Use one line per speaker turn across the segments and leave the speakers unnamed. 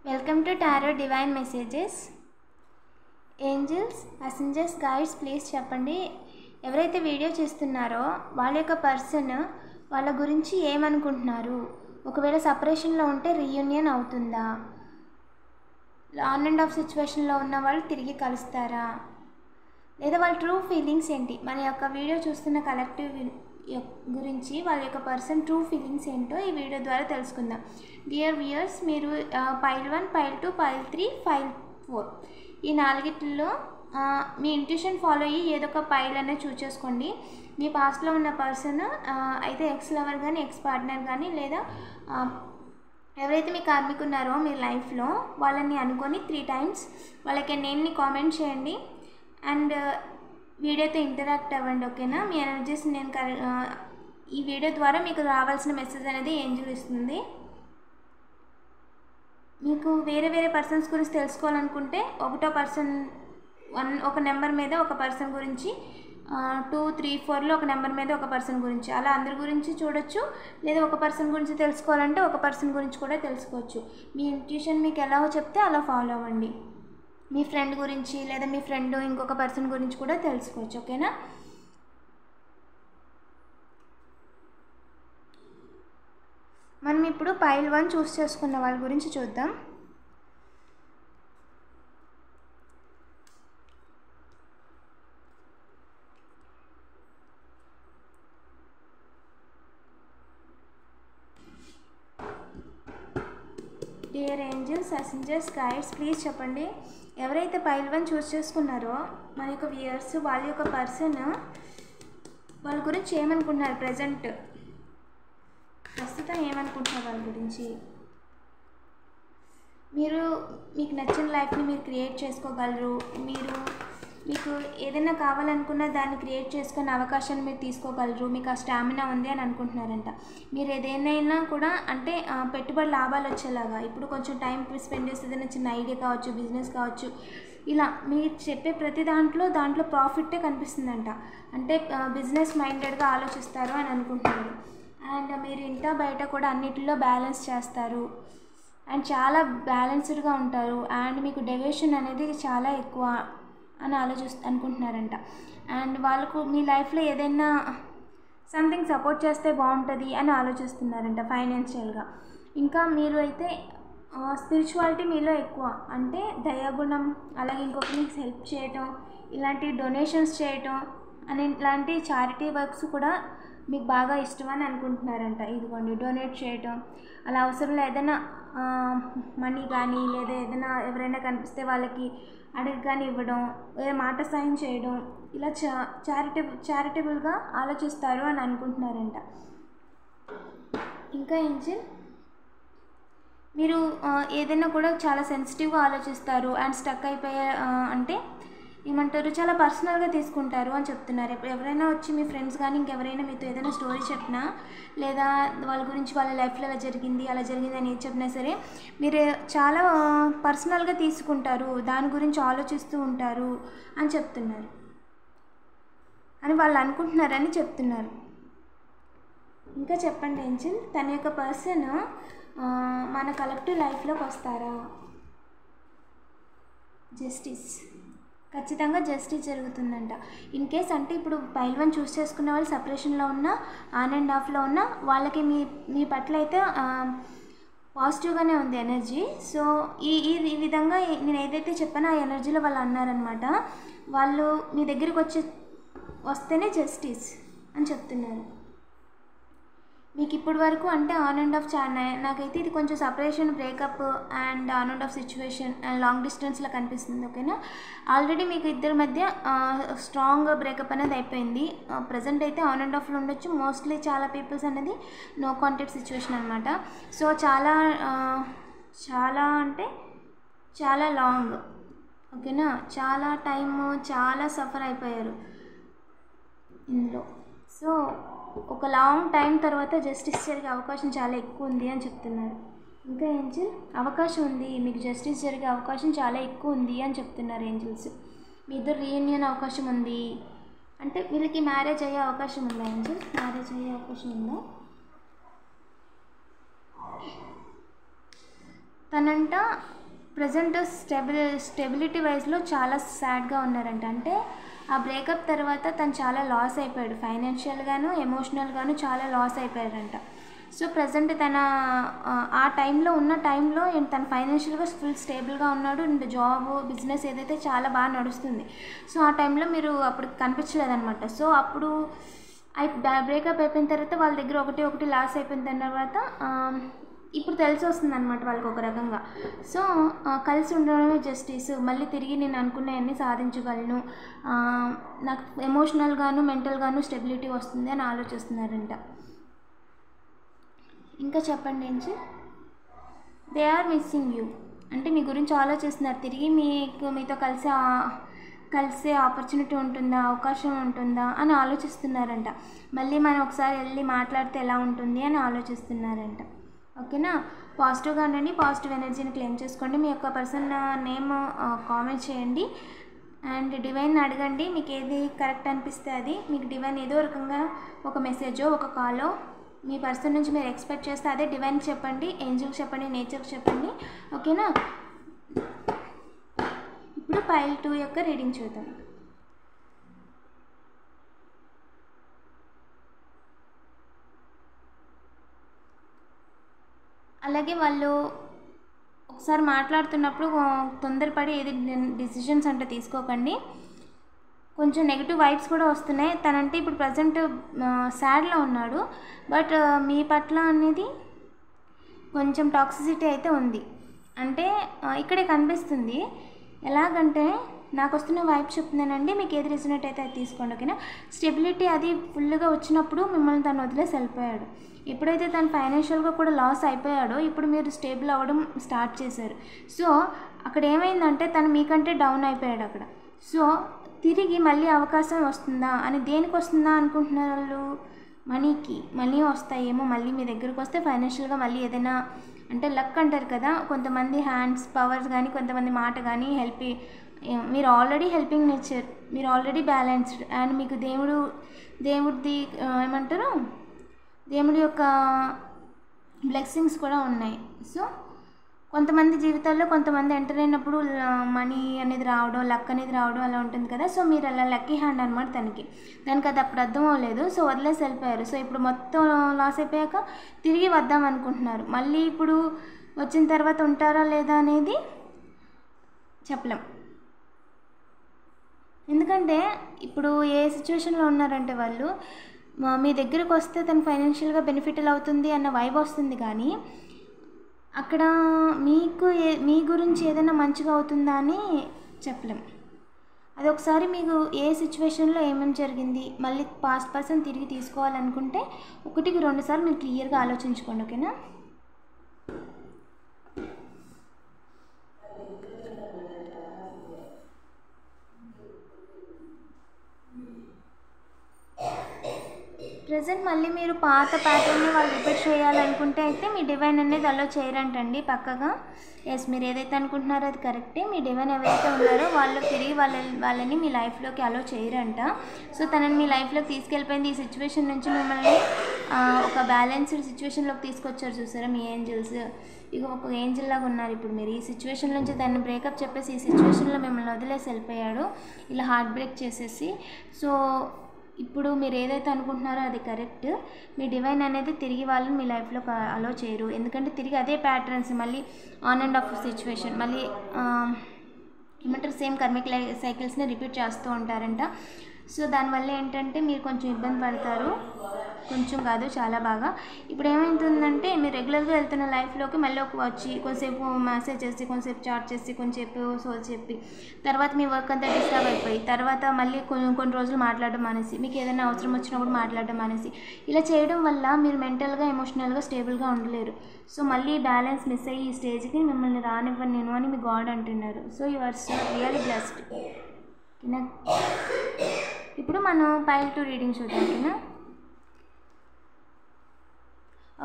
Welcome to Tarot Divine Messages. Angels, messengers, guides please చెప్పండి. ఎవరైతే video చేస్తున్నారో వాళ్ళ యొక్క పర్సన్ వాళ్ళ గురించి ఏమనుకుంటున్నారు? ఒకవేళ సపరేషన్లో ఉంటే రీయూనియన్ అవుతుందా? ఆన్ అండ్ ఆఫ్ సిచ్యువేషన్లో ఉన్న వాళ్ళు తిరిగి కలుస్తారా? లేదా వాళ్ళ ట్రూ ఫీలింగ్స్ ఏంటి? మన యొక్క వీడియో చూస్తున్న కలెక్టివ్ గురించి వాళ్ళ యొక్క పర్సన్ ట్రూ ఫీలింగ్స్ ఏంటో ఈ వీడియో ద్వారా తెలుసుకుందాం. డియర్ వ్యూయర్స్, మీరు పైల్ 1, పైల్ 2, పైల్ 3, పైల్ 4 ఈ నాలుగిట్లో మీ ఇంట్యూషన్ ఫాలో అయ్యి ఏదో ఒక పైల్ అనేది చూస్ చేసుకోండి. మీ పాస్ట్లో ఉన్న పర్సన్ అయితే ఎక్స్ లవర్ కానీ, ఎక్స్ పార్ట్నర్ కానీ, లేదా ఎవరైతే మీ కార్మిక్ ఉన్నారో మీ లైఫ్లో వాళ్ళని అనుకొని 3 times వాళ్ళకి నేమ్ని కామెంట్ చేయండి అండ్ వీడియోతో ఇంటరాక్ట్ అవ్వండి. ఓకేనా? మీ ఎనర్జీస్ నేను ఈ వీడియో ద్వారా మీకు రావాల్సిన మెసేజ్ అనేది ఏంజల్ ఇస్తుంది. మీకు వేరే వేరే పర్సన్స్ గురించి తెలుసుకోవాలనుకుంటే ఒకటో పర్సన్ ఒక నెంబర్ మీద ఒక పర్సన్ గురించి, 2, 3, 4లో ఒక నెంబర్ మీద ఒక పర్సన్ గురించి, అలా అందరి గురించి చూడొచ్చు. లేదా ఒక పర్సన్ గురించి తెలుసుకోవాలంటే ఒక పర్సన్ గురించి కూడా తెలుసుకోవచ్చు. మీ ఇంట్యూషన్ మీకు ఎలా చెప్తే అలా ఫాలో అవ్వండి. మీ ఫ్రెండ్ గురించి లేదా మీ ఫ్రెండ్ ఇంకొక పర్సన్ గురించి కూడా తెలుసుకోవచ్చు. ఓకేనా? మనం ఇప్పుడు పైల్ 1 చూస్ చేసుకున్న వాళ్ళ గురించి చూద్దాం. Dear angels, messengers, guides please చెప్పండి. ఎవరైతే పైల్ 1 చూస్ చేసుకున్నారో మన యొక్క వ్యూయర్స్ వాళ్ళ యొక్క పర్సన్ వాళ్ళ గురించి ఏమనుకుంటున్నారు? ప్రస్తుతం ఏమనుకుంటున్నారు వాళ్ళ గురించి? మీకు నచ్చిన లైఫ్ని మీరు క్రియేట్ చేసుకోగలరు. మీకు ఏదైనా కావాలనుకున్న దాన్ని క్రియేట్ చేసుకునే అవకాశాన్ని మీరు తీసుకోగలరు. మీకు ఆ స్టామినా ఉంది అని అనుకుంటున్నారంట. మీరు ఏదైనా కూడా అంటే పెట్టుబడి లాభాలు వచ్చేలాగా ఇప్పుడు కొంచెం టైం స్పెండ్ చేస్తే ఏదైనా చిన్న ఐడియా కావచ్చు, బిజినెస్ కావచ్చు, ఇలా మీరు చెప్పే ప్రతి దాంట్లో ప్రాఫిటే కనిపిస్తుందంట. అంటే బిజినెస్ మైండెడ్గా ఆలోచిస్తారు అని అనుకుంటున్నారు. అండ్ మీరు ఇంట బయట కూడా అన్నిటిలో బ్యాలెన్స్ చేస్తారు అండ్ చాలా బ్యాలెన్స్డ్గా ఉంటారు. అండ్ మీకు డెవియేషన్ అనేది చాలా ఎక్కువ అని అనుకుంటున్నారంట. అండ్ వాళ్ళకు మీ లైఫ్లో ఏదైనా సంథింగ్ సపోర్ట్ చేస్తే బాగుంటుంది అని ఆలోచిస్తున్నారంట ఫైనాన్షియల్గా. ఇంకా మీరు అయితే స్పిరిచువాలిటీ మీలో ఎక్కువ, అంటే దయాగుణం, అలాగే ఇంకొకరికి హెల్ప్ చేయటం, ఇలాంటి డొనేషన్స్ చేయటం అని ఇలాంటి చారిటీ వర్క్స్ కూడా మీకు బాగా ఇష్టం అని అనుకుంటున్నారంట. ఇదిగోండి, డొనేట్ చేయటం, అలా అవసరంలో ఏదైనా మనీ కానీ లేదా ఏదైనా ఎవరైనా కనిపిస్తే వాళ్ళకి అడిగి కానీ ఇవ్వడం, మాట సాయం చేయడం, ఇలా చారిటబుల్గా ఆలోచిస్తారు అని అనుకుంటున్నారంట. ఇంకా ఏంజల్, మీరు ఏదైనా కూడా చాలా సెన్సిటివ్గా ఆలోచిస్తారు అండ్ స్టక్ అయిపోయే అంటే ఏమంటారు, చాలా పర్సనల్గా తీసుకుంటారు అని చెప్తున్నారు. ఎవరైనా వచ్చి మీ ఫ్రెండ్స్ కానీ ఇంకెవరైనా మీతో ఏదైనా స్టోరీ చెప్పినా లేదా వాళ్ళ గురించి వాళ్ళ లైఫ్లో అలా జరిగింది అని చెప్పినా సరే మీరు చాలా పర్సనల్గా తీసుకుంటారు, దాని గురించి ఆలోచిస్తూ ఉంటారు అని చెప్తున్నారు అని వాళ్ళు అనుకుంటున్నారని చెప్తున్నారు. ఇంకా చెప్పండి ఏంజల్, తన యొక్క పర్సన్ మన కలెక్టివ్ లైఫ్లోకి వస్తారా? జస్టిస్, ఖచ్చితంగా జస్టిస్ జరుగుతుందంట. ఇన్ కేస్ అంటే ఇప్పుడు పైల్ 1 చూస్ చేసుకున్న వాళ్ళు సపరేషన్లో ఉన్న, ఆన్ అండ్ ఆఫ్లో ఉన్న వాళ్ళకి మీ పట్ల అయితే పాజిటివ్గానే ఉంది ఎనర్జీ. సో ఈ విధంగా నేను ఏదైతే చెప్పానో ఆ ఎనర్జీలో వాళ్ళు అన్నారనమాట. వాళ్ళు మీ దగ్గరికి వస్తేనే జస్టిస్ అని చెప్తున్నారు. మీకు ఇప్పటి వరకు అంటే ఆన్ అండ్ ఆఫ్ నాకైతే ఇది కొంచెం separation, breakup and on and of situation and long డిస్టెన్స్లో కనిపిస్తుంది. ఓకేనా? ఆల్రెడీ మీకు ఇద్దరి మధ్య స్ట్రాంగ్ బ్రేకప్ అనేది అయిపోయింది. ప్రజెంట్ అయితే ఆన్ అండ్ ఆఫ్లో ఉండొచ్చు. మోస్ట్లీ చాలా పీపుల్స్ అనేది నో కాంటాక్ట్ సిచ్యువేషన్ అనమాట. సో చాలా అంటే చాలా లాంగ్, ఓకేనా, చాలా టైము, చాలా సఫర్ అయిపోయారు ఇందులో. సో ఒక లాంగ్ టైం తర్వాత జస్టిస్ జరిగే అవకాశం చాలా ఎక్కువ ఉంది అని చెప్తున్నారు. ఇంకా ఏంజల్, అవకాశం ఉంది, మీకు జస్టిస్ జరిగే అవకాశం చాలా ఎక్కువ ఉంది అని చెప్తున్నారు ఏంజల్స్. మీ ఇద్దరు రీయూనియన్ అవకాశం ఉంది అంటే వీళ్ళకి మ్యారేజ్ అయ్యే అవకాశం ఉందా ఏంజల్? మ్యారేజ్ అయ్యే అవకాశం ఉందా? తనంట ప్రజెంట్ స్టెబిలిటీ వైజ్లో చాలా సాడ్గా ఉన్నారంట. అంటే ఆ బ్రేకప్ తర్వాత తను చాలా లాస్ అయిపోయాడు, ఫైనాన్షియల్గాను ఎమోషనల్గాను చాలా లాస్ అయిపోయారంట. సో ప్రజెంట్ తన ఆ టైంలో తను ఫైనాన్షియల్గా ఫుల్ స్టేబుల్గా ఉన్నాడు అండ్ జాబ్ బిజినెస్ ఏదైతే చాలా బాగా నడుస్తుంది. సో ఆ టైంలో మీరు అప్పుడు కనిపించలేదన్నమాట. సో అప్పుడు బ్రేకప్ అయిపోయిన తర్వాత వాళ్ళ దగ్గర ఒకటి లాస్ అయిపోయిన తర్వాత ఇప్పుడు తెలిసి వస్తుంది అనమాట వాళ్ళకి ఒక రకంగా. సో కలిసి ఉండడమే జస్టిస్, మళ్ళీ తిరిగి నేను అనుకున్నవన్నీ సాధించగలను, నాకు ఎమోషనల్గాను మెంటల్గాను స్టెబిలిటీ వస్తుంది అని ఆలోచిస్తున్నారంట. ఇంకా చెప్పండి ఏంచి. దే ఆర్ మిస్సింగ్ యూ, అంటే మీ గురించి ఆలోచిస్తున్నారు. తిరిగి మీతో కలిసే ఆపర్చునిటీ ఉంటుందా, అవకాశం ఉంటుందా అని ఆలోచిస్తున్నారంట. మళ్ళీ మనం ఒకసారి వెళ్ళి మాట్లాడితే ఎలా ఉంటుంది అని ఆలోచిస్తున్నారంట. ఓకేనా. పాజిటివ్గా ఉండండి, పాజిటివ్ ఎనర్జీని క్లెయిమ్ చేసుకోండి. మీ యొక్క పర్సన్ నేమ్ కామెంట్ చేయండి అండ్ డివైన్ అడగండి మీకు ఏది కరెక్ట్ అనిపిస్తే అది. మీకు డివైన్ ఏదో రకంగా ఒక మెసేజో ఒక కాలో మీ పర్సన్ నుంచి మీరు ఎక్స్పెక్ట్ చేస్తే అదే డివైన్కి చెప్పండి, ఏంజల్కి చెప్పండి, నేచర్కి చెప్పండి. ఓకేనా. ఇప్పుడు పైల్ 2 యొక్క రీడింగ్ చూద్దాం. అలాగే వాళ్ళు ఒకసారి మాట్లాడుతున్నప్పుడు తొందరపడి ఏది డిసిషన్స్ అంటే తీసుకోకండి. కొంచెం నెగిటివ్ వైబ్స్ కూడా వస్తున్నాయి. తనంటే ఇప్పుడు ప్రజెంట్ సాడ్లో ఉన్నాడు, బట్ మీ పట్ల అనేది కొంచెం టాక్సిసిటీ అయితే ఉంది. అంటే ఇక్కడే కనిపిస్తుంది. ఎలాగంటే నాకు వస్తున్న వైబ్ చెప్తున్నానండి, మీకు ఏది రిజనేట్ అయితే అది తీసుకోండి. ఓకేనా. స్టెబిలిటీ అది ఫుల్గా వచ్చినప్పుడు మిమ్మల్ని తను వదిలేసి వెళ్ళిపోయాడు. ఎప్పుడైతే తను ఫైనాన్షియల్గా కూడా లాస్ అయిపోయాడో ఇప్పుడు మీరు స్టేబుల్ అవ్వడం స్టార్ట్ చేశారు. సో అక్కడ ఏమైందంటే తను మీకంటే డౌన్ అయిపోయాడు అక్కడ. సో తిరిగి మళ్ళీ అవకాశం వస్తుందా అని దేనికి వస్తుందా అనుకుంటున్నారు వాళ్ళు? మనీ వస్తాయేమో మళ్ళీ మీ దగ్గరకు వస్తే ఫైనాన్షియల్గా మళ్ళీ ఏదైనా అంటే లక్ అంటారు కదా, కొంతమంది హ్యాండ్స్ పవర్స్ కానీ కొంతమంది మాట కానీ మీరు ఆల్రెడీ హెల్పింగ్ నేచర్, మీరు ఆల్రెడీ బ్యాలెన్స్డ్ అండ్ మీకు దేవుడిది ఏమంటారు, దేవుడి యొక్క బ్లెస్సింగ్స్ కూడా ఉన్నాయి. సో కొంతమంది జీవితాల్లో కొంతమంది ఎంటర్ అయినప్పుడు మనీ అనేది రావడం, లక్ అనేది రావడం అలా ఉంటుంది కదా. సో మీరు అలా లక్కీ హ్యాండ్ అనమాట దానికి అది అప్పుడు అర్థం అవ్వలేదు. సో వదిలేసి వెళ్ళిపోయారు. సో ఇప్పుడు మొత్తం లాస్ అయిపోయాక తిరిగి వద్దాం అనుకుంటున్నారు. మళ్ళీ ఇప్పుడు వచ్చిన తర్వాత ఉంటారా లేదా అనేది చెప్పలేం. ఎందుకంటే ఇప్పుడు ఏ సిచ్యువేషన్లో ఉన్నారంటే వాళ్ళు మీ దగ్గరకు వస్తే తను ఫైనాన్షియల్గా బెనిఫిట్ అవుతుంది అన్న వైబ్ వస్తుంది, కానీ అక్కడ మీ గురించి ఏదైనా మంచిగా అవుతుందా అని చెప్పలేం. అది ఒకసారి మీకు ఏ సిచ్యువేషన్లో ఏమేమి జరిగింది మళ్ళీ పాస్ట్ పర్సన్ తిరిగి తీసుకోవాలనుకుంటే 1కి 2 సార్లు మీరు క్లియర్గా ఆలోచించుకోండి. ఓకేనా. ప్రజెంట్ మళ్ళీ మీరు పాత ప్యాటర్న్ని వాళ్ళు రిపీట్ చేయాలనుకుంటే అయితే మీ డివైన్ అనేది అలో చేయరంటండి పక్కగా. మీరు ఏదైతే అనుకుంటున్నారో అది కరెక్టే. మీ డివైన్ ఎవరైతే ఉన్నారో వాళ్ళు తిరిగి వాళ్ళని మీ లైఫ్లోకి అలో చేయరంట. సో తనని మీ లైఫ్లోకి తీసుకెళ్ళిపోయింది. ఈ సిచ్యువేషన్ నుంచి మిమ్మల్ని ఒక బ్యాలెన్స్డ్ సిచ్యువేషన్లోకి తీసుకొచ్చారు. చూసారా మీ ఏంజల్స్, ఇక ఒక ఏంజల్ లాగా ఉన్నారు ఇప్పుడు మీరు. ఈ సిచ్యువేషన్ నుంచి దాన్ని బ్రేకప్ చెప్పేసి ఈ సిచ్యువేషన్లో మిమ్మల్ని వదిలేసి వెళ్ళిపోయాడు, ఇలా హార్ట్ బ్రేక్ చేసేసి. సో ఇప్పుడు మీరు ఏదైతే అనుకుంటున్నారో అది కరెక్ట్. మీ డివైన్ అనేది తిరిగి వాళ్ళని మీ లైఫ్లో అలో చేయరు. ఎందుకంటే తిరిగి అదే ప్యాటర్న్స్ మళ్ళీ ఆన్ అండ్ ఆఫ్ సిచ్యువేషన్ మళ్ళీ ఏమంటారు సేమ్ కర్మిక్ సైకిల్స్ని రిపీట్ చేస్తూ ఉంటారంట. సో దానివల్ల ఏంటంటే మీరు కొంచెం ఇబ్బంది పడతారు, కొంచెం కాదు చాలా బాగా. ఇప్పుడు ఏమవుతుందంటే మీరు రెగ్యులర్గా వెళ్తున్న లైఫ్లోకి మళ్ళీ వచ్చి కొంచెంసేపు మెసేజ్ చేసి కొంచెంసేపు చాట్ చేసి కొంచెంసేపు సోల్ చెప్పి తర్వాత మీ వర్క్ అంతా డిస్టర్బ్ అయిపోయి తర్వాత మళ్ళీ కొన్ని రోజులు మాట్లాడడం మానేసి మీకు ఏదైనా అవసరం వచ్చినప్పుడు మాట్లాడడం మానేసి ఇలా చేయడం వల్ల మీరు మెంటల్గా ఎమోషనల్గా స్టేబుల్గా ఉండలేరు. సో మళ్ళీ బ్యాలెన్స్ మిస్ అయ్యి ఈ స్టేజ్కి మిమ్మల్ని రానివ్వను నేను అని మీ గాడ్ అంటున్నారు. So you are so really blessed. ఓకేనా. ఇప్పుడు మనం పైల్ 2 రీడింగ్ చూద్దాం. ఓకేనా.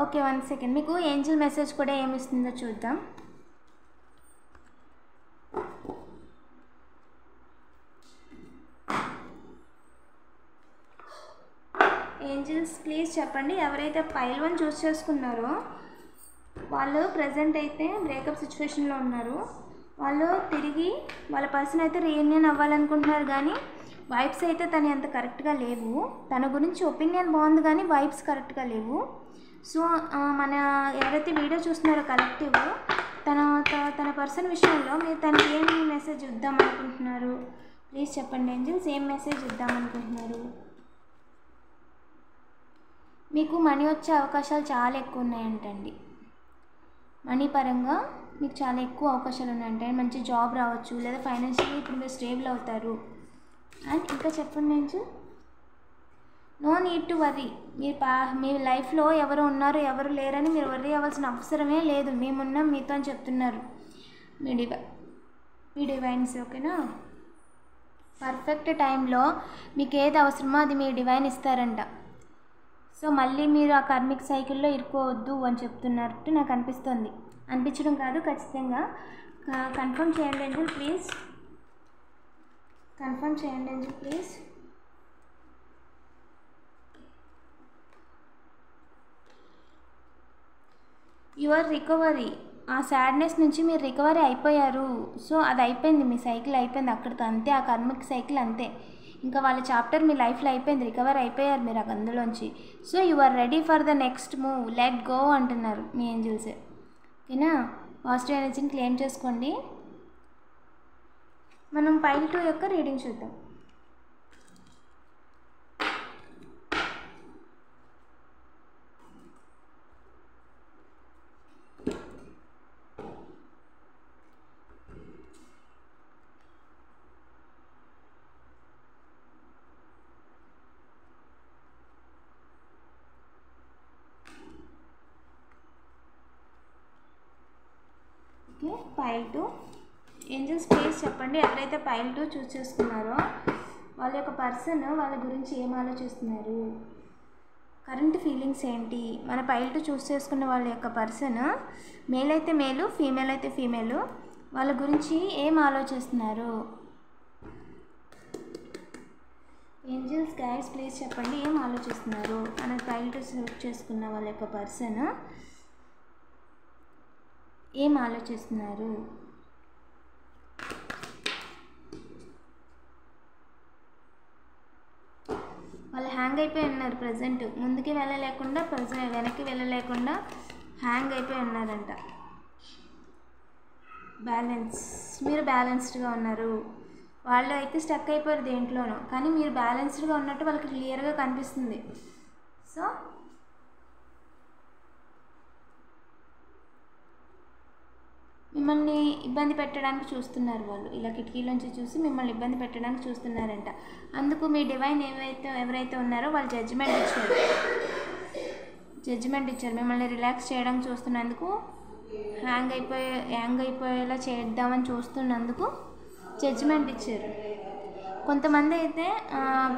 Okay 1 second. మీకు ఏంజల్ మెసేజ్ కూడా ఏమి ఇస్తుందో చూద్దాం. ఏంజల్స్ ప్లీజ్ చెప్పండి, ఎవరైతే పైల్ 1 చూస్ చేసుకున్నారో వాళ్ళు ప్రజెంట్ అయితే బ్రేకప్ సిచ్యువేషన్లో ఉన్నారు. వాళ్ళు తిరిగి వాళ్ళ పర్సన్ అయితే రీయూనియన్ అవ్వాలనుకుంటున్నారు, కానీ వైబ్స్ అయితే తను అంత కరెక్ట్గా లేవు. తన గురించి ఒపీనియన్ బాగుంది కానీ వైబ్స్ కరెక్ట్గా లేవు. సో మన ఎవరైతే వీడియో చూస్తున్నారో కలెక్టివ్, తన పర్సన్ విషయంలో మీరు తనకి ఏం మెసేజ్ ఇద్దాం అనుకుంటున్నారు? ప్లీజ్ చెప్పండి ఏంజల్స్, ఏం మెసేజ్ ఇద్దాం అనుకుంటున్నారు? మీకు మనీ వచ్చే అవకాశాలు చాలా ఎక్కువ ఉన్నాయంటండి. మనీ పరంగా మీకు చాలా ఎక్కువ అవకాశాలు ఉన్నాయంటే మంచి జాబ్ రావచ్చు, లేదా ఫైనాన్షియల్లీ ఇప్పుడు మీరు స్టేబుల్ అవుతారు. అండ్ ఇంకా చెప్పండి Angel, no need to worry. మీ లైఫ్లో ఎవరు ఉన్నారు ఎవరు లేరని మీరు వర్రీ అవ్వాల్సిన అవసరమే లేదు. మేమున్నాం మీతో అని చెప్తున్నారు మీ డివైన్స్. ఓకేనా? పర్ఫెక్ట్ టైంలో మీకు ఏది అవసరమో అది మీ డివైన్ ఇస్తారంట. సో మళ్ళీ మీరు ఆ కార్మిక్ సైకిల్లో ఇరుకోవద్దు అని చెప్తున్నట్టు నాకు అనిపిస్తుంది. అనిపించడం కాదు, ఖచ్చితంగా కన్ఫర్మ్ చేయండి ఏంజల్ ప్లీజ్. కన్ఫర్మ్ చేయండి ఏంజల్ ప్లీజ్. యువర్ రికవరీ, ఆ సాడ్నెస్ నుంచి మీరు రికవరీ అయిపోయారు. సో అది అయిపోయింది, మీ సైకిల్ అయిపోయింది అక్కడితో, అంతే. ఆ కర్మిక్ సైకిల్ అంతే. ఇంకా వాళ్ళ చాప్టర్ మీ లైఫ్లో అయిపోయింది, రికవర్ అయిపోయారు మీరు అందులోంచి. So you are ready for the next move, let go అంటున్నారు మీ ఏంజల్స్. ఓకేనా? పాజిటివ్ ఎనర్జీని క్లెయిమ్ చేసుకోండి. మనం పైల్ 2 యొక్క రీడింగ్ చూద్దాం. పైల్ 2 ఏంజల్స్ ప్లీజ్ చెప్పండి, ఎవరైతే పైల్ 2 చూస్ చేసుకున్నారో వాళ్ళ యొక్క పర్సన్ వాళ్ళ గురించి ఏం ఆలోచిస్తున్నారు? కరెంట్ ఫీలింగ్స్ ఏంటి? మన పైల్ 2 చూస్ చేసుకున్న వాళ్ళ యొక్క పర్సన్ మేల్ అయితే మేలు, ఫీమేల్ అయితే ఫీమేలు, వాళ్ళ గురించి ఏం ఆలోచిస్తున్నారు? ఏంజల్స్ గైడ్స్ ప్లీజ్ చెప్పండి, ఏం ఆలోచిస్తున్నారు? మన పైల్ 2 సెలెక్ట్ చేసుకున్న వాళ్ళ యొక్క పర్సన్ ఏం ఆలోచిస్తున్నారు? వాళ్ళు హ్యాంగ్ అయిపోయి ఉన్నారు ప్రజెంట్, ముందుకి వెళ్ళలేకుండా వెనక్కి వెళ్ళలేకుండా హ్యాంగ్ అయిపోయి ఉన్నారంట. మీరు బ్యాలెన్స్డ్గా ఉన్నారు, వాళ్ళు అయితే స్టక్ అయిపోయారు దేంట్లోనూ, కానీ మీరు బ్యాలెన్స్డ్గా ఉన్నట్టు వాళ్ళకి క్లియర్గా కనిపిస్తుంది. సో మిమ్మల్ని ఇబ్బంది పెట్టడానికి చూస్తున్నారు వాళ్ళు, ఇలా కిటికీలోంచి చూసి మిమ్మల్ని ఇబ్బంది పెట్టడానికి చూస్తున్నారంట. అందుకు మీ డివైన్ ఎవరైతే ఉన్నారో వాళ్ళు జడ్జిమెంట్ ఇచ్చారు. మిమ్మల్ని రిలాక్స్ చేయడానికి చూస్తున్నందుకు, హ్యాంగ్ అయిపోయేలా చేద్దామని చూస్తున్నందుకు జడ్జిమెంట్ ఇచ్చారు. కొంతమంది అయితే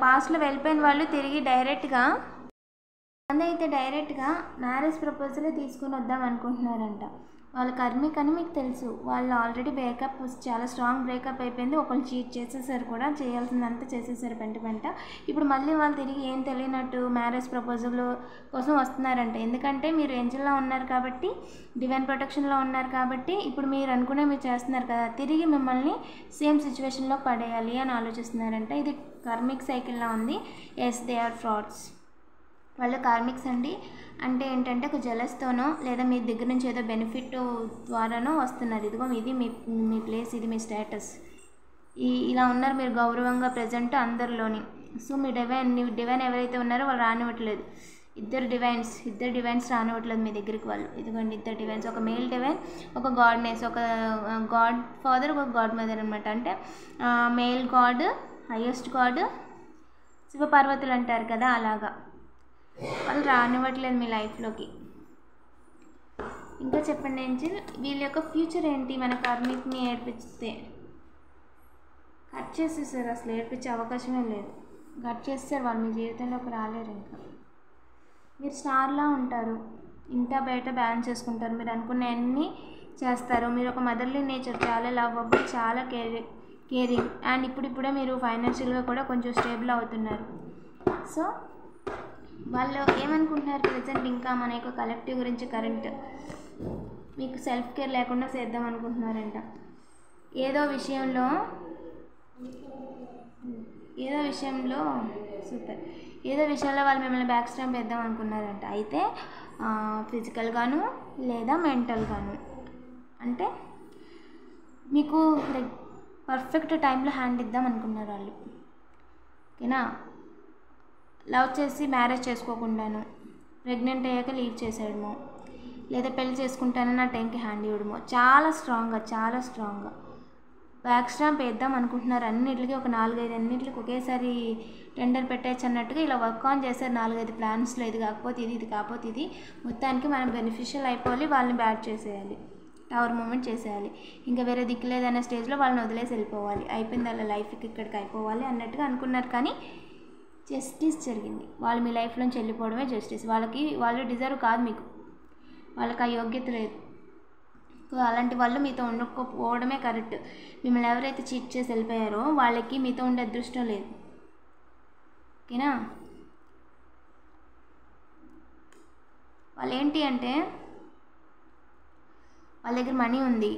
పాస్ట్లో వెళ్ళిపోయిన వాళ్ళు తిరిగి డైరెక్ట్గా మ్యారేజ్ ప్రపోజలే తీసుకుని వద్దాం అనుకుంటున్నారంట. వాళ్ళ కర్మిక్ అని మీకు తెలుసు, వాళ్ళు ఆల్రెడీ బ్రేకప్, చాలా స్ట్రాంగ్ బ్రేకప్ అయిపోయింది. ఒకళ్ళు చీట్ చేసేసారు కూడా, చేయాల్సిందంతా చేసేసారు వెంట. ఇప్పుడు మళ్ళీ వాళ్ళు తిరిగి ఏం తెలియనట్టు మ్యారేజ్ ప్రపోజల్ కోసం వస్తున్నారంట. ఎందుకంటే మీరు ఏంజల్లా ఉన్నారు కాబట్టి, డివైన్ ప్రొటెక్షన్లో ఉన్నారు కాబట్టి, ఇప్పుడు మీరు అనుకునే మీరు చేస్తున్నారు కదా, తిరిగి మిమ్మల్ని సేమ్ సిచ్యువేషన్లో పడేయాలి అని ఆలోచిస్తున్నారంట. ఇది కర్మిక్ సైకిల్లా ఉంది. Yes, they are frauds. వాళ్ళు కార్మిక్స్ అండి. అంటే ఏంటంటే ఒక జలస్తోనో లేదా మీ దగ్గర నుంచి ఏదో బెనిఫిట్ ద్వారానో వస్తున్నారు. ఇదిగో ఇది మీ ప్లేస్, ఇది మీ స్టేటస్, ఇలా ఉన్నారు మీరు గౌరవంగా ప్రజెంట్ అందరిలోని. సో మీ డివైన్ ఎవరైతే ఉన్నారో వాళ్ళు రానివ్వట్లేదు. ఇద్దరు డివైన్స్ రానివ్వట్లేదు మీ దగ్గరికి వాళ్ళు. ఇదిగోండి ఇద్దరు డివైన్స్, ఒక మేల్ డివైన్, ఒక గాడ్నెస్, ఒక గాడ్ ఫాదర్, ఒక గాడ్ మదర్ అనమాట. అంటే మేల్ గాడ్, హైయెస్ట్ గాడ్, శివపార్వతులు అంటారు కదా, అలాగా వాళ్ళు రానివ్వట్లేదు మీ లైఫ్లోకి. ఇంకా చెప్పండి ఏంజిల్, వీళ్ళ యొక్క ఫ్యూచర్ ఏంటి? మన కార్మిక్ని ఏడిపిస్తే కట్ చేసేసారు, అసలు ఏడిపించే అవకాశమే లేదు. కట్ చేస్తారు వాళ్ళు, మీ జీవితంలోకి రాలేరు. ఇంకా మీరు స్టార్లా ఉంటారు, ఇంటా బయట బ్యాలెన్స్ చేసుకుంటారు, మీరు అనుకున్నవన్నీ చేస్తారు. మీరు ఒక మదర్లీ నేచర్, చాలా లవబుల్, చాలా కేరింగ్. అండ్ ఇప్పుడిప్పుడే మీరు ఫైనాన్షియల్గా కూడా కొంచెం స్టేబుల్ అవుతున్నారు. సో వాళ్ళు ఏమనుకుంటున్నారు ప్రజెంట్ ఇంకా మన యొక్క కలెక్టివ్ గురించి, మీకు సెల్ఫ్ కేర్ లేకుండా చేద్దాం అనుకుంటున్నారంట. ఏదో విషయంలో వాళ్ళు మిమ్మల్ని బ్యాక్ స్టాంప్ వేద్దాం అనుకున్నారంట. అయితే ఫిజికల్గాను లేదా మెంటల్గాను, అంటే మీకు పర్ఫెక్ట్ టైంలో హ్యాండ్ ఇద్దాం అనుకున్నారు వాళ్ళు. ఓకేనా? లవ్ చేసి మ్యారేజ్ చేసుకోకుండాను, ప్రెగ్నెంట్ అయ్యాక లీవ్ చేసేయడము, లేదా పెళ్లి చేసుకుంటానని ఆ టైంకి హ్యాండ్ ఇవ్వడము, చాలా స్ట్రాంగ్గా బ్యాక్ స్టాంప్ వేద్దాం అనుకుంటున్నారు. అన్నిటికీ ఒక 4-5 అన్నింటికి ఒకేసారి టెండర్ పెట్టేయచ్చు అన్నట్టుగా ఇలా వర్క్ ఆన్ చేశారు 4-5 ప్లాన్స్లో. ఇది కాకపోతే ఇది కాకపోతే ఇది, మొత్తానికి మనం బెనిఫిషియల్ అయిపోవాలి, వాళ్ళని బ్యాడ్ చేసేయాలి, టవర్ మూమెంట్ చేసేయాలి, ఇంకా వేరే దిక్కు లేదనే స్టేజ్లో వాళ్ళని వదిలేసి వెళ్ళిపోవాలి, అయిపోయింది వాళ్ళ లైఫ్కి ఇక్కడికి అయిపోవాలి అన్నట్టుగా అనుకున్నారు. కానీ జస్టిస్ జరిగింది. వాళ్ళు మీ లైఫ్లోంచి వెళ్ళిపోవడమే జస్టిస్. వాళ్ళు డిజర్వ్ కాదు, మీకు వాళ్ళకి ఆ యోగ్యత లేదు. అలాంటి వాళ్ళు మీతో ఉండకపోవడమే కరెక్ట్. మిమ్మల్ని ఎవరైతే చీట్ చేసి వెళ్ళిపోయారో వాళ్ళకి మీతో ఉండే అదృష్టం లేదు. ఓకేనా? వాళ్ళు ఏంటి అంటే వాళ్ళ దగ్గర మనీ ఉంది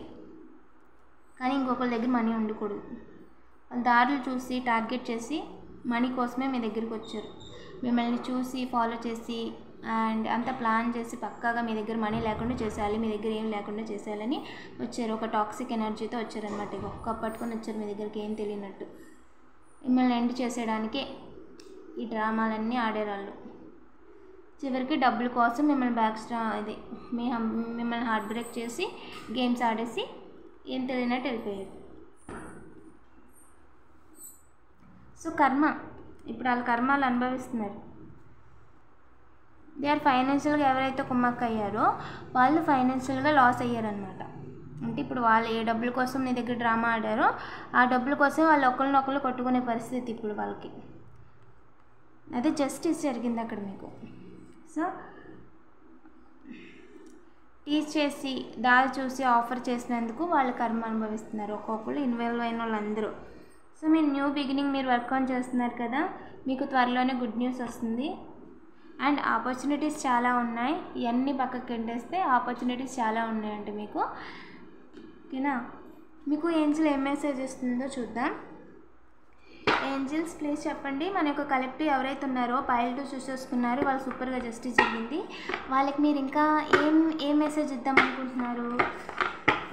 కానీ ఇంకొకరి దగ్గర మనీ ఉండకూడదు. వాళ్ళ దారులు చూసి టార్గెట్ చేసి మనీ కోసమే మీ దగ్గరికి వచ్చారు. మిమ్మల్ని చూసి ఫాలో చేసి అండ్ అంతా ప్లాన్ చేసి పక్కాగా మీ దగ్గర మనీ లేకుండా చేసేయాలి, మీ దగ్గర ఏం లేకుండా చేసేయాలని వచ్చారు. ఒక టాక్సిక్ ఎనర్జీతో వచ్చారనమాట. ఇక ఒక్క పట్టుకొని వచ్చారు మీ దగ్గరికి ఏం తెలియనట్టు. మిమ్మల్ని ఎండ్ చేసేయడానికే ఈ డ్రామాలన్నీ ఆడేవాళ్ళు. చివరికి డబ్బుల కోసం మిమ్మల్ని మిమ్మల్ని హార్ట్ బ్రేక్ చేసి గేమ్స్ ఆడేసి ఏం తెలియనట్టు వెళ్ళిపోయారు. సో కర్మ, ఇప్పుడు వాళ్ళ కర్మాలు అనుభవిస్తున్నారు. దే ఆర్ ఫైనాన్షియల్గా ఎవరైతే కుమ్మక్క అయ్యారో వాళ్ళు ఫైనాన్షియల్గా లాస్ అయ్యారనమాట. అంటే ఇప్పుడు వాళ్ళు ఏ డబ్బుల కోసం నీ దగ్గర డ్రామా ఆడారో ఆ డబ్బుల కోసం వాళ్ళు ఒకరినొకరు కొట్టుకునే పరిస్థితి ఇప్పుడు వాళ్ళకి. అదే జస్టిస్ జరిగింది అక్కడ మీకు. సో టీచ్ చేసి దారి చూసి ఆఫర్ చేసినందుకు వాళ్ళు కర్మ అనుభవిస్తున్నారు, ఒక్కొక్కరు ఇన్వాల్వ్ అయిన వాళ్ళందరూ. సో మీరు న్యూ బిగినింగ్ మీరు వర్క్ ఆన్ చేస్తున్నారు కదా, మీకు త్వరలోనే గుడ్ న్యూస్ వస్తుంది. అండ్ ఆపర్చునిటీస్ చాలా ఉన్నాయి. ఇవన్నీ పక్కకి ఎండేస్తే ఆపర్చునిటీస్ చాలా ఉన్నాయండి మీకు. ఓకేనా? మీకు ఏంజిల్ ఏం మెసేజ్ ఇస్తుందో చూద్దాం. ఏంజిల్స్ ప్లీజ్ చెప్పండి. మన యొక్క కలెక్టివ్ ఎవరైతే ఉన్నారో పైల్ 2 చూస్ చేసుకున్నారు, వాళ్ళు సూపర్గా జస్టిస్ జరిగింది. వాళ్ళకి మీరు ఇంకా ఏం మెసేజ్ ఇద్దాం అనుకుంటున్నారు?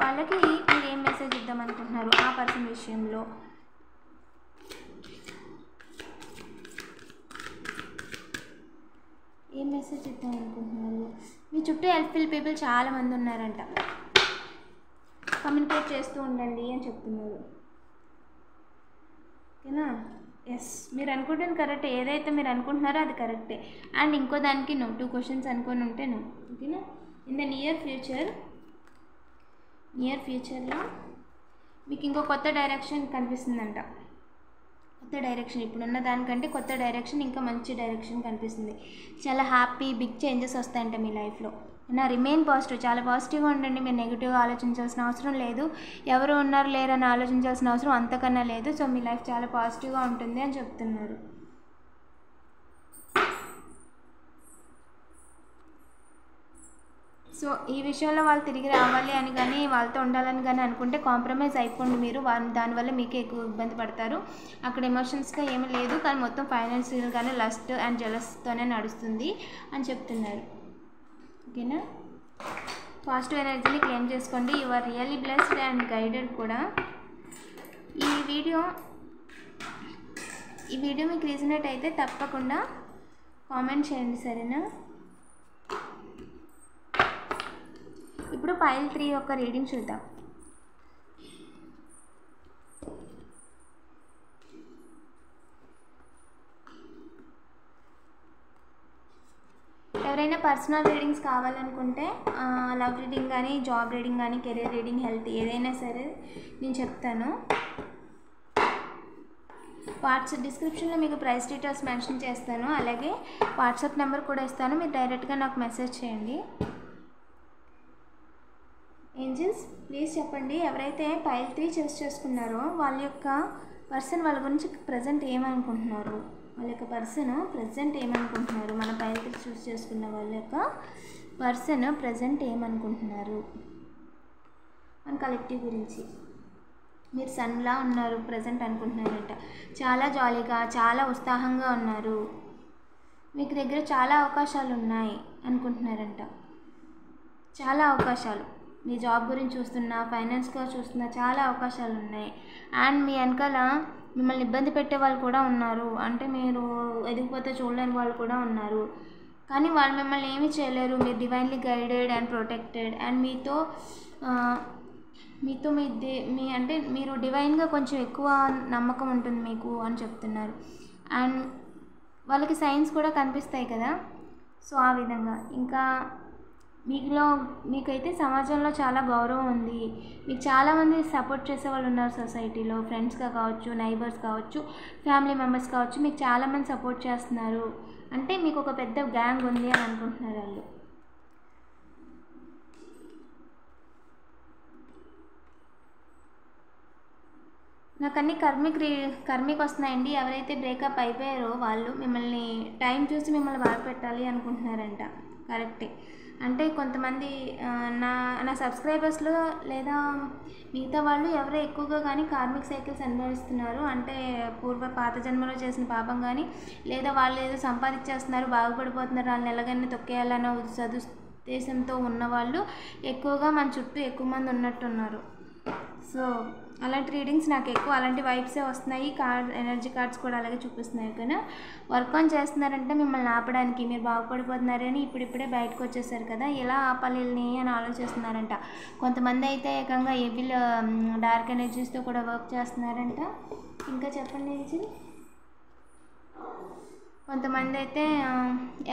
వాళ్ళకి మీరు ఏం మెసేజ్ ఇద్దాం అనుకుంటున్నారు ఆ పర్సన్ విషయంలో? ఏం మెసేజ్ ఇద్దాం అనుకుంటున్నారు? మీ చుట్టూ హెల్ప్ఫుల్ పీపుల్ చాలామంది ఉన్నారంట. కమ్యూనికేట్ చేస్తూ ఉండండి అని చెప్తున్నారు. ఓకేనా? ఎస్, మీరు అనుకుంటుంది కరెక్టే. ఏదైతే మీరు అనుకుంటున్నారో అది కరెక్టే. అండ్ ఇంకో దానికి నో, 2 క్వశ్చన్స్ అనుకొని ఉంటే నో. ఓకేనా? ఇన్ ద నియర్ ఫ్యూచర్లో మీకు ఇంకో కొత్త డైరెక్షన్ కనిపిస్తుందంట. కొత్త డైరెక్షన్, ఇప్పుడున్న దానికంటే కొత్త డైరెక్షన్, ఇంకా మంచి డైరెక్షన్ కనిపిస్తుంది. చాలా హ్యాపీ బిగ్ చేంజెస్ వస్తాయంట మీ లైఫ్లో. రిమైన్ పాజిటివ్, చాలా పాజిటివ్గా ఉండండి. మీరు నెగిటివ్గా ఆలోచించాల్సిన అవసరం లేదు. ఎవరు ఉన్నారు లేరని ఆలోచించాల్సిన అవసరం అంతకన్నా లేదు. సో మీ లైఫ్ చాలా పాజిటివ్గా ఉంటుంది అని చెప్తున్నారు. సో ఈ విషయంలో వాళ్ళు తిరిగి రావాలి అని కానీ వాళ్ళతో ఉండాలని కానీ అనుకుంటే కాంప్రమైజ్ అయిపోండి మీరు. దానివల్ల మీకే ఎక్కువ ఇబ్బంది పడతారు. అక్కడ ఎమోషన్స్గా ఏమీ లేదు, కానీ మొత్తం ఫైనాన్షియల్గానే లస్ట్ అండ్ జెలస్తోనే నడుస్తుంది అని చెప్తున్నారు. ఓకేనా? పాజిటివ్ ఎనర్జీని క్లెయిమ్ చేసుకోండి. You are really blessed and guided కూడా. ఈ వీడియో మీకు రీజనేట్ అయితే తప్పకుండా కామెంట్ చేయండి, సరేనా? ఇప్పుడు పైల్ 3 యొక్క రీడింగ్ చూద్దాం. ఎవరైనా పర్సనల్ రీడింగ్స్ కావాలనుకుంటే లవ్ రీడింగ్ కానీ, జాబ్ రీడింగ్ కానీ, కెరీర్ రీడింగ్, హెల్త్ ఏదైనా సరే నేను చెప్తాను. డిస్క్రిప్షన్లో మీకు ప్రైస్ డీటెయిల్స్ మెన్షన్ చేస్తాను. అలాగే వాట్సాప్ నెంబర్ కూడా ఇస్తాను, మీరు డైరెక్ట్గా నాకు మెసేజ్ చేయండి. ఏంజిల్స్ ప్లీజ్ చెప్పండి, ఎవరైతే పైల్ 3 చూస్ చేసుకున్నారో వాళ్ళ యొక్క పర్సన్ వాళ్ళ గురించి ప్రజెంట్ ఏమనుకుంటున్నారు? మన పైల్ 3 చూస్ చేసుకున్న వాళ్ళ యొక్క పర్సన్ ప్రజెంట్ ఏమనుకుంటున్నారు మన కలెక్టివ్ గురించి. మీరు సన్లా ఉన్నారు ప్రజెంట్ అనుకుంటున్నారంట. చాలా జాలీగా, చాలా ఉత్సాహంగా ఉన్నారు. మీకు దగ్గర చాలా అవకాశాలు ఉన్నాయి అనుకుంటున్నారంట. చాలా అవకాశాలు, మీ జాబ్ గురించి చూస్తున్నా, ఫైనాన్స్గా చూస్తున్నా, చాలా అవకాశాలు ఉన్నాయి. అండ్ మీ వెనకాల మిమ్మల్ని ఇబ్బంది పెట్టే వాళ్ళు కూడా ఉన్నారు. అంటే మీరు ఎదిగిపోతే చూడలేని వాళ్ళు కూడా ఉన్నారు. కానీ వాళ్ళు మిమ్మల్ని ఏమీ చేయలేరు. మీరు divinely guided and protected. And మీతో మీ అంటే మీరు డివైన్గా కొంచెం ఎక్కువ నమ్మకం ఉంటుంది మీకు అని చెప్తున్నారు. అండ్ వాళ్ళకి సైన్స్ కూడా కనిపిస్తాయి కదా. సో ఆ విధంగా ఇంకా మీకైతే సమాజంలో చాలా గౌరవం ఉంది. మీకు చాలామంది సపోర్ట్ చేసే వాళ్ళు ఉన్నారు సొసైటీలో. ఫ్రెండ్స్గా కావచ్చు, నైబర్స్ కావచ్చు, ఫ్యామిలీ మెంబర్స్ కావచ్చు, మీకు చాలామంది సపోర్ట్ చేస్తున్నారు. అంటే మీకు ఒక పెద్ద గ్యాంగ్ ఉంది అని అనుకుంటున్నారు వాళ్ళు. నాకు అన్ని కర్మిక్ వస్తున్నాయండి. ఎవరైతే బ్రేకప్ అయిపోయారో వాళ్ళు మిమ్మల్ని టైం చూసి మిమ్మల్ని బాధ పెట్టాలి అనుకుంటున్నారంట. కరెక్టే. అంటే కొంతమంది నా సబ్స్క్రైబర్స్లో లేదా మిగతా వాళ్ళు ఎవరో ఎక్కువగా కానీ కార్మిక్ సైకిల్స్ అనుభవిస్తున్నారు. అంటే పాత జన్మలో చేసిన పాపం కానీ, లేదా వాళ్ళు ఏదో సంపాదించేస్తున్నారు, బాగుపడిపోతున్నారు, వాళ్ళని ఎలాగైనా తొక్కేయాలన్న సదుద్దేశంతో ఉన్నవాళ్ళు ఎక్కువగా మన చుట్టూ ఎక్కువ మంది ఉన్నట్టున్నారు. సో అలాంటి రీడింగ్స్ నాకు ఎక్కువ అలాంటి వైబ్సే వస్తున్నాయి. ఎనర్జీ కార్డ్స్ కూడా అలాగే చూపిస్తున్నాయి. కానీ వర్క్ ఆన్ చేస్తున్నారంటే మిమ్మల్ని ఆపడానికి, మీరు బాగుపడిపోతున్నారని ఇప్పుడిప్పుడే బయటకు వచ్చేసారు కదా, ఎలా ఆపాలి అని ఆలోచిస్తున్నారంట. కొంతమంది అయితే ఏకంగా ఏబిల్ డార్క్ ఎనర్జీస్తో కూడా వర్క్ చేస్తున్నారంట. ఇంకా చెప్పండి ఏంజిల్. కొంతమంది అయితే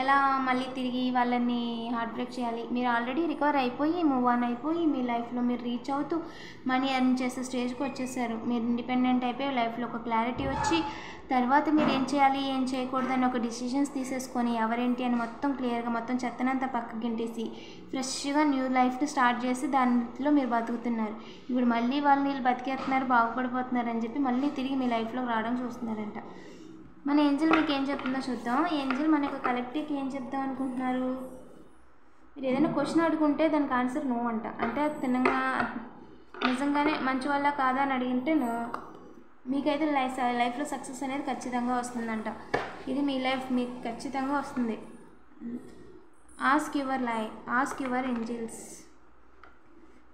ఎలా మళ్ళీ తిరిగి వాళ్ళని హార్ట్ బ్రేక్ చేయాలి. మీరు ఆల్రెడీ రికవర్ అయిపోయి, మూవ్ ఆన్ అయిపోయి, మీ లైఫ్లో మీరు రీచ్ అవుతూ మనీ ఎర్న్ చేసే స్టేజ్కి వచ్చేసారు. మీరు ఇండిపెండెంట్ అయిపోయి లైఫ్లో ఒక క్లారిటీ వచ్చి, తర్వాత మీరు ఏం చేయాలి ఏం చేయకూడదని ఒక డిసిషన్స్ తీసేసుకొని, ఎవరేంటి అని మొత్తం క్లియర్గా మొత్తం చెత్తనంతా పక్కకి గింటేసి ఫ్రెష్గా న్యూ లైఫ్ని స్టార్ట్ చేసి దాంట్లో మీరు బతుకుతున్నారు. ఇప్పుడు మళ్ళీ వీళ్ళు బతికేస్తున్నారు, బాగుపడిపోతున్నారు అని చెప్పి మళ్ళీ తిరిగి మీ లైఫ్లో రావడం చూస్తున్నారంట. మన ఏంజల్ మీకు ఏం చెప్తుందో చూద్దాం. ఏంజల్ మన యొక్క కలెక్టివ్కి ఏం చెప్దాం అనుకుంటున్నారు. మీరు ఏదైనా క్వశ్చన్ అడుగుంటే దానికి ఆన్సర్ నో అంట. అంటే తిన్నగా నిజంగానే మంచి వాళ్ళ కాదా అని అడిగింటే నో. మీకైతే లైఫ్లో సక్సెస్ అనేది ఖచ్చితంగా వస్తుందంట. ఇది మీ లైఫ్ మీకు ఖచ్చితంగా వస్తుంది. Ask your angels.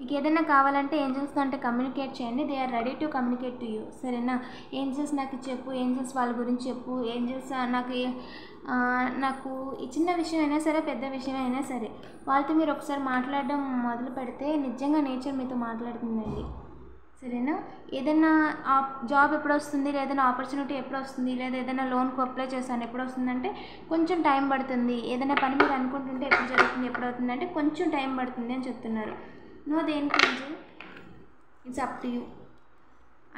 మీకు ఏదైనా కావాలంటే ఏంజల్స్తో అంటే కమ్యూనికేట్ చేయండి. They are ready to communicate to you. సరేనా. ఏంజల్స్ నాకు చెప్పు, ఏంజల్స్ వాళ్ళ గురించి చెప్పు, ఏంజల్స్ నాకు ఈ చిన్న విషయం అయినా సరే, పెద్ద విషయం అయినా సరే, వాళ్ళతో మీరు ఒకసారి మాట్లాడడం మొదలు పెడితే నిజంగా నేచర్ మీతో మాట్లాడుతుందండి. సరేనా. ఏదైనా జాబ్ ఎప్పుడు వస్తుంది, ఏదైనా ఆపర్చునిటీ ఎప్పుడు వస్తుంది, లేదా ఏదైనా లోన్కు అప్లై చేశాను ఎప్పుడు వస్తుందంటే కొంచెం టైం పడుతుంది. ఏదైనా పని మీరు అనుకుంటుంటే ఎప్పుడు జరుగుతుంది, ఎప్పుడు అవుతుంది అంటే కొంచెం టైం పడుతుంది అని చెప్తున్నారు. నో దేనికి angel, it's up to you.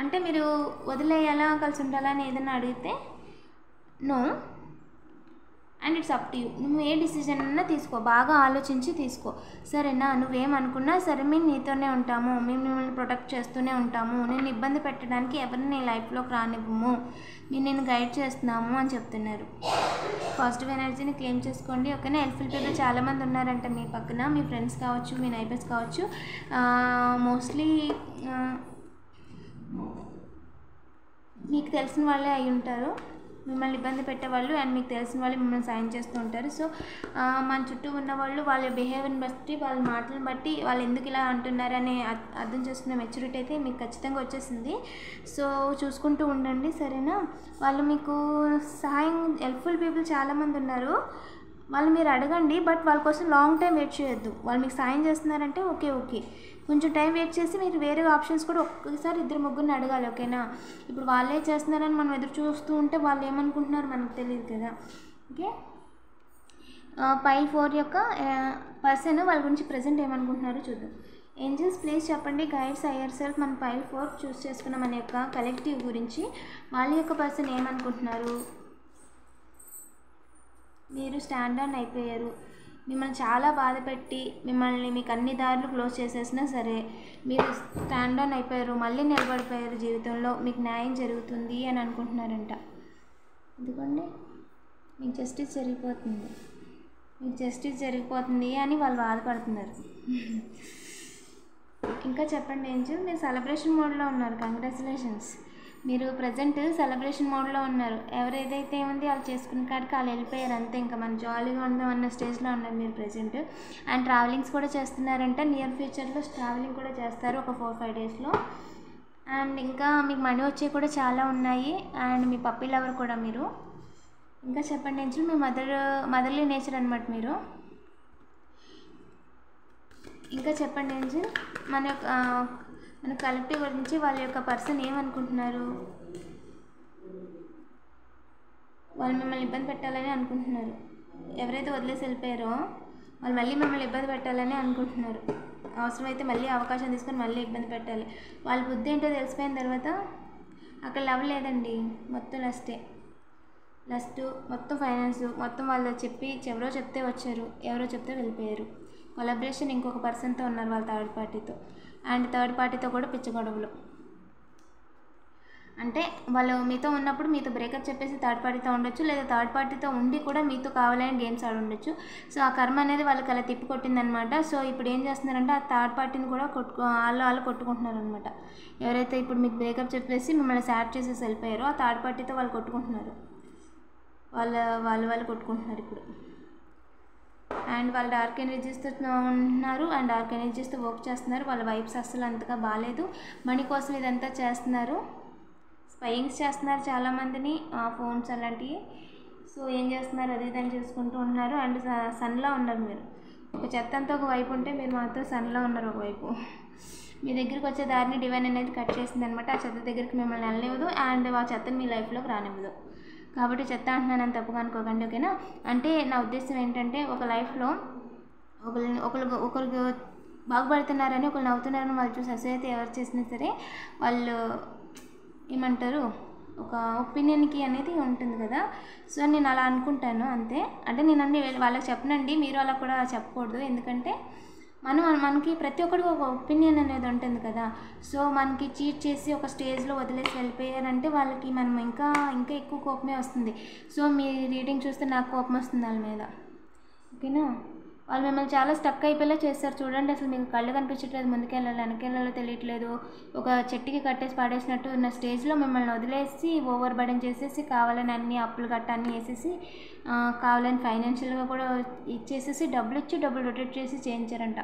అంటే మీరు వదిలేయాలా కలిసి ఉండాలని ఏదైనా అడిగితే no, and it's up to you. నువ్వు ఏ డిసిజన్ అన్నా తీసుకో, బాగా ఆలోచించి తీసుకో. సరేనా. నువ్వేమనుకున్నా సరే, మేము నీతోనే ఉంటాము, మేము మిమ్మల్ని ప్రొటెక్ట్ చేస్తూనే ఉంటాము, నేను ఇబ్బంది పెట్టడానికి ఎవరిని నీ లైఫ్లోకి రానివ్వము, మేము నేను గైడ్ చేస్తున్నాము అని చెప్తున్నారు. పాజిటివ్ ఎనర్జీని క్లెయిమ్ చేసుకోండి. ఓకేనా. హెల్ప్ఫుల్ పీపుల్ చాలామంది ఉన్నారంట మీ పక్కన, మీ ఫ్రెండ్స్ కావచ్చు, మీ నైబర్స్ కావచ్చు. మోస్ట్లీ మీకు తెలిసిన వాళ్ళే అయి ఉంటారు, మిమ్మల్ని ఇబ్బంది పెట్టేవాళ్ళు. అండ్ మీకు తెలిసిన వాళ్ళు మిమ్మల్ని సాయం చేస్తూ ఉంటారు. సో మన చుట్టూ ఉన్న వాళ్ళు వాళ్ళ బిహేవియర్ని బట్టి, వాళ్ళ మాటలను బట్టి వాళ్ళు ఎందుకు ఇలా అంటున్నారని అర్థం చేసుకునే మెచ్యూరిటీ అయితే మీకు ఖచ్చితంగా వచ్చేసింది. సో చూసుకుంటూ ఉండండి. సరేనా. వాళ్ళు మీకు సహాయం, హెల్ప్ఫుల్ పీపుల్ చాలామంది ఉన్నారు. వాళ్ళు మీరు అడగండి, బట్ వాళ్ళ కోసం లాంగ్ టైం వెయిట్ చేయొద్దు. వాళ్ళు మీకు సాయం చేస్తున్నారంటే ఓకే, కొంచెం టైం వెయిట్ చేసి మీరు వేరే ఆప్షన్స్ కూడా ఒక్కసారి 2-3 అడగాలి. ఓకేనా. ఇప్పుడు వాళ్ళే చేస్తున్నారని మనం ఎదురు చూస్తూ ఉంటే వాళ్ళు ఏమనుకుంటున్నారు మనకు తెలియదు కదా. ఓకే. పైల్ 4 యొక్క పర్సన్ వాళ్ళ గురించి ప్రజెంట్ ఏమనుకుంటున్నారో చూద్దాం. ఏంజల్స్ ప్లీజ్ చెప్పండి, గైడ్స్ అయ్యర్ సెల్ఫ్ మన పైల్ 4 చూస్ చేసుకున్న మన యొక్క కలెక్టివ్ గురించి వాళ్ళ యొక్క పర్సన్ ఏమనుకుంటున్నారు. మీరు స్టాండ్ ఆన్ అయిపోయారు. మిమ్మల్ని చాలా బాధ పెట్టి మీకు అన్ని దారులు క్లోజ్ చేసేసినా సరే మీరు స్టాండ్ ఆన్ అయిపోయారు, మళ్ళీ నిలబడిపోయారు. జీవితంలో మీకు న్యాయం జరుగుతుంది అని అనుకుంటున్నారంట. ఎందుకండి మీకు జస్టిస్ జరిగిపోతుంది. మీకు జస్టిస్ జరిగిపోతుంది అని వాళ్ళు బాధపడుతున్నారు. ఇంకా చెప్పండి ఏంజల్, మీరు సెలబ్రేషన్ మోడ్లో ఉన్నారు. కంగ్రాచులేషన్స్, మీరు ప్రజెంట్ సెలబ్రేషన్ మోడ్లో ఉన్నారు. ఎవరేదైతే ఉంది వాళ్ళు చేసుకున్న కాడికి వాళ్ళు వెళ్ళిపోయారు అంతే. ఇంకా మనం జాలీగా ఉందాం అన్న స్టేజ్లో ఉన్నారు మీరు ప్రజెంట్. అండ్ ట్రావెలింగ్స్ కూడా చేస్తున్నారంటే నియర్ ఫ్యూచర్లో ట్రావెలింగ్ కూడా చేస్తారు ఒక 4-5 డేస్లో. అండ్ ఇంకా మీకు మనీ వచ్చేవి కూడా చాలా ఉన్నాయి. అండ్ మీ పప్పీ లవర్ కూడా మీరు. ఇంకా చెప్పండి ఏంజల్, మీ మదర్లీ నేచర్ అనమాట మీరు. ఇంకా చెప్పండి ఏంజల్, మన కలెక్టివ్ గురించి వాళ్ళ యొక్క పర్సన్ ఏమనుకుంటున్నారు? వాళ్ళు మిమ్మల్ని ఇబ్బంది పెట్టాలని అనుకుంటున్నారు. ఎవరైతే వదిలేసి వెళ్ళిపోయారో వాళ్ళు మళ్ళీ మిమ్మల్ని ఇబ్బంది పెట్టాలని అనుకుంటున్నారు. అవసరమైతే మళ్ళీ అవకాశం తీసుకొని మళ్ళీ ఇబ్బంది పెట్టాలి. వాళ్ళ బుద్ధి ఏంటో తెలిసిపోయిన తర్వాత అక్కడ లవ్ లేదండి, మొత్తం లస్ట్ మొత్తం ఫైనాన్స్ మొత్తం వాళ్ళు ఎవరో చెప్తే వచ్చారు, ఎవరో చెప్తే వెళ్ళిపోయారు. కొలాబరేషన్ ఇంకొక పర్సన్తో ఉన్నారు వాళ్ళ థర్డ్ పార్టీతో. అండ్ థర్డ్ పార్టీతో కూడా పిచ్చి గొడవలు. అంటే వాళ్ళు మీతో ఉన్నప్పుడు మీతో బ్రేకప్ చెప్పేసి థర్డ్ పార్టీతో ఉండొచ్చు, లేదా థర్డ్ పార్టీతో ఉండి కూడా మీతో కావాలని గేమ్స్ ఆడి ఉండొచ్చు. సో ఆ కర్మ అనేది వాళ్ళకి అలా తిప్పి కొట్టిందనమాట. సో ఇప్పుడు ఏం చేస్తున్నారంటే ఆ థర్డ్ పార్టీని కూడా వాళ్ళు కొట్టుకుంటున్నారు అనమాట. ఎవరైతే ఇప్పుడు మీకు బ్రేకప్ చెప్పేసి మిమ్మల్ని సాడ్ చేసేసి వెళ్ళిపోయారో ఆ థర్డ్ పార్టీతో వాళ్ళు కొట్టుకుంటున్నారు. వాళ్ళు కొట్టుకుంటున్నారు ఇప్పుడు. అండ్ వాళ్ళు డార్క్ ఎనర్జీస్తో ఉంటున్నారు అండ్ డార్క్ ఎనర్జీస్తో వర్క్ చేస్తున్నారు. వాళ్ళ వైబ్స్ అస్సలు అంతగా బాగాలేదు. మనీ కోసం ఇదంతా చేస్తున్నారు. స్పైయింగ్స్ చేస్తున్నారు చాలామందిని, ఫోన్స్ అలాంటివి. సో ఏం చేస్తున్నారు అది దాన్ని చూసుకుంటూ ఉంటున్నారు. అండ్ సన్లో ఉన్నారు మీరు. ఒక చెత్త అంతా ఒకవైపు ఉంటే మీరు మాత్రం సన్లో ఉన్నారు ఒకవైపు. మీ దగ్గరికి వచ్చే దారిని డివైన్ అనేది కట్ చేసింది అనమాట. ఆ చెత్త దగ్గరికి మిమ్మల్ని వెళ్ళనివ్వదు అండ్ ఆ చెత్తని మీ లైఫ్లోకి రానివ్వదు. కాబట్టి చెత్త అంటున్నానని తప్పుగా అనుకోకండి, ఓకేనా? అంటే నా ఉద్దేశం ఏంటంటే ఒక లైఫ్లో ఒకరికి బాగుపడుతున్నారని ఒకరు నవ్వుతున్నారని వాళ్ళు చూసి అసలు ఎవరు చేసినా సరే వాళ్ళు ఏమంటారు, ఒక ఒపీనియన్కి అనేది ఉంటుంది కదా. సో నేను అలా అనుకుంటాను అంతే. అంటే నేను అన్ని వాళ్ళకి చెప్పనండి, మీరు అలా కూడా చెప్పకూడదు. ఎందుకంటే మనకి ప్రతి ఒక్కరికి ఒక ఒపీనియన్ అనేది ఉంటుంది కదా. సో మనకి చీట్ చేసి ఒక స్టేజ్లో వదిలేసి వెళ్ళిపోయారంటే వాళ్ళకి మనం ఇంకా ఎక్కువ కోపమే వస్తుంది. సో మీ రీడింగ్ చూస్తే నాకు కోపం వస్తుంది వాళ్ళ మీద, ఓకేనా? వాళ్ళు మిమ్మల్ని చాలా స్టక్ అయిపోయేలా చేస్తారు. చూడండి, అసలు మీకు కళ్ళు కనిపించట్లేదు, ముందుకెళ్ళాలి వెనకెళ్ళాలో తెలియట్లేదు. ఒక చెట్టుకి కట్టేసి పాడేసినట్టు ఉన్న స్టేజ్లో మిమ్మల్ని వదిలేసి ఓవర్ బర్డెన్ చేసేసి కావాలని అన్ని అప్పులు అన్నీ వేసేసి కావాలని ఫైనాన్షియల్గా కూడా ఇచ్చేసేసి డబ్బులు రొటేట్ చేసి చేయించారంట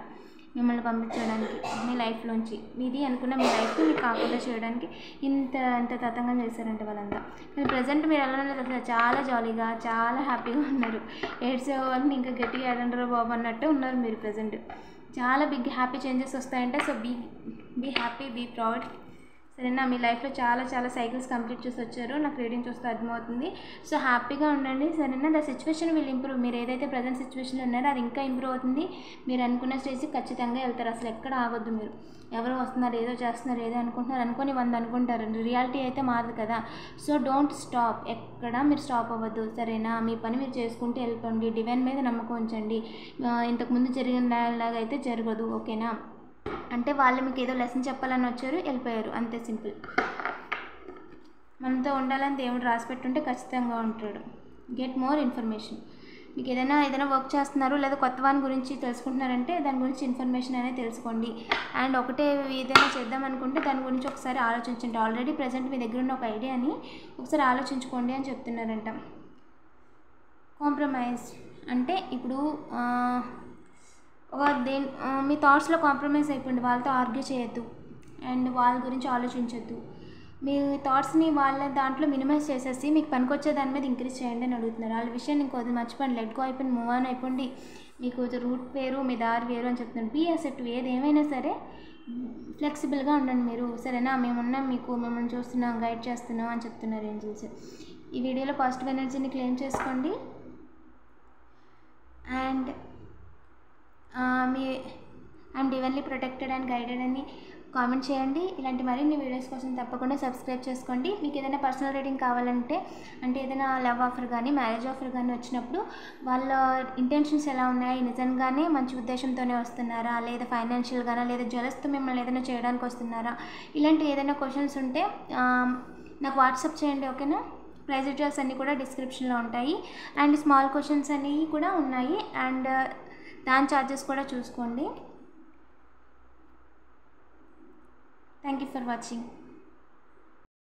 మిమ్మల్ని పంపించడానికి మీ లైఫ్లోంచి. మీది అనుకున్న మీ లైఫ్ని మీకు కాకుండా చేయడానికి ఇంత తతంగం చేశారంట వాళ్ళంతా. కానీ ప్రజెంట్ మీరు ఎలా ఉన్నారు అసలు చాలా జాలీగా చాలా హ్యాపీగా ఉన్నారు. ఏడ్చేవాళ్ళని ఇంకా గట్టిగా ఏడంటారో బాబు అన్నట్టు ఉన్నారు మీరు ప్రజెంట్. చాలా హ్యాపీ చేంజెస్ వస్తాయంటే. So be happy, be proud, సరేనా? మీ లైఫ్లో చాలా సైకిల్స్ కంప్లీట్ చేసి వచ్చారు, నాకు రీడింగ్ చూస్తే అర్థమవుతుంది. సో హ్యాపీగా ఉండండి, సరేనా? The situation will improve. మీరు ఏదైతే ప్రజెంట్ సిచ్యువేషన్లో ఉన్నారో అది ఇంకా ఇంప్రూవ్ అవుతుంది. మీరు అనుకున్న స్టేజ్కి ఖచ్చితంగా వెళ్తారు. అసలు ఎక్కడ ఆగొద్దు. మీరు ఎవరో వస్తున్నారు, ఏదో చేస్తున్నారు, ఏదో అనుకుంటున్నారు, అనుకొని 100 అనుకుంటారు. రియాలిటీ అయితే మారదు కదా. సో డోంట్ స్టాప్, ఎక్కడ మీరు స్టాప్ అవ్వద్దు, సరేనా? మీ పని మీరు చేసుకుంటూ వెళ్ళిపోండి. డివైన్ మీద నమ్మకం ఉంచండి. ఇంతకుముందు జరిగినలాగా అయితే జరగదు, ఓకేనా? అంటే వాళ్ళు మీకు ఏదో లెసన్ చెప్పాలని వచ్చారు, వెళ్ళిపోయారు, అంతే సింపుల్. మనతో ఉండాలని దేవుడు రాసిపెట్టుంటే ఖచ్చితంగా ఉంటాడు. Get more information. మీకు ఏదైనా వర్క్ చేస్తున్నారు లేదా కొత్త వాని గురించి తెలుసుకుంటున్నారంటే దాని గురించి ఇన్ఫర్మేషన్ అనేది తెలుసుకోండి. అండ్ ఒకటే ఏదైనా చేద్దాం అనుకుంటే దాని గురించి ఒకసారి ఆలోచించండి. ఆల్రెడీ ప్రజెంట్ మీ దగ్గర ఉన్న ఒక ఐడియాని ఒకసారి ఆలోచించుకోండి అని చెప్తున్నారంట. కాంప్రమైజ్ అంటే ఇప్పుడు మీ థాట్స్లో కాంప్రమైజ్ అయిపోండి. వాళ్ళతో ఆర్గ్యూ చేయొద్దు అండ్ వాళ్ళ గురించి ఆలోచించొద్దు. మీ థాట్స్ని వాళ్ళ దాంట్లో మినిమైజ్ చేసేసి మీకు పనికొచ్చే దాని మీద ఇంక్రీజ్ చేయండి అని అడుగుతున్నారు. వాళ్ళ విషయాన్ని ఇంకొద్ది మర్చిపోండి, లెట్ గో అయిపోయింది, మూవ్ ఆన్ అయిపోండి. మీకు రూట్ వేరు, మీ దారి వేరు అని చెప్తున్నాను. బీ అసెప్టివ్, ఏదేమైనా సరే ఫ్లెక్సిబుల్గా ఉండండి మీరు, సరేనా? మేమున్నాం, మిమ్మల్ని చూస్తున్నాం, గైడ్ చేస్తున్నాం అని చెప్తున్నారు ఏంజల్స్. ఈ వీడియోలో పాజిటివ్ ఎనర్జీని క్లెయిమ్ చేసుకోండి. And I'm divinely protected and guided అని కామెంట్ చేయండి. ఇలాంటి మరిన్ని వీడియోస్ కోసం తప్పకుండా సబ్స్క్రైబ్ చేసుకోండి. మీకు ఏదైనా పర్సనల్ రీడింగ్ కావాలంటే, అంటే ఏదైనా లవ్ ఆఫర్ కానీ మ్యారేజ్ ఆఫర్ కానీ వచ్చినప్పుడు వాళ్ళ ఇంటెన్షన్స్ ఎలా ఉన్నాయి, నిజంగానే మంచి ఉద్దేశంతోనే వస్తున్నారా, లేదా ఫైనాన్షియల్గానా, లేదా జలస్తో మిమ్మల్ని ఏదైనా చేయడానికి వస్తున్నారా, ఇలాంటి ఏదైనా క్వశ్చన్స్ ఉంటే నాకు వాట్సాప్ చేయండి, ఓకేనా? ప్రైజ్ డీటెయిల్స్ అన్నీ కూడా డిస్క్రిప్షన్లో ఉంటాయి. అండ్ స్మాల్ క్వశ్చన్స్ అనేవి కూడా ఉన్నాయి. అండ్ దాని ఛార్జెస్ కూడా చూసుకోండి. Thank you for watching.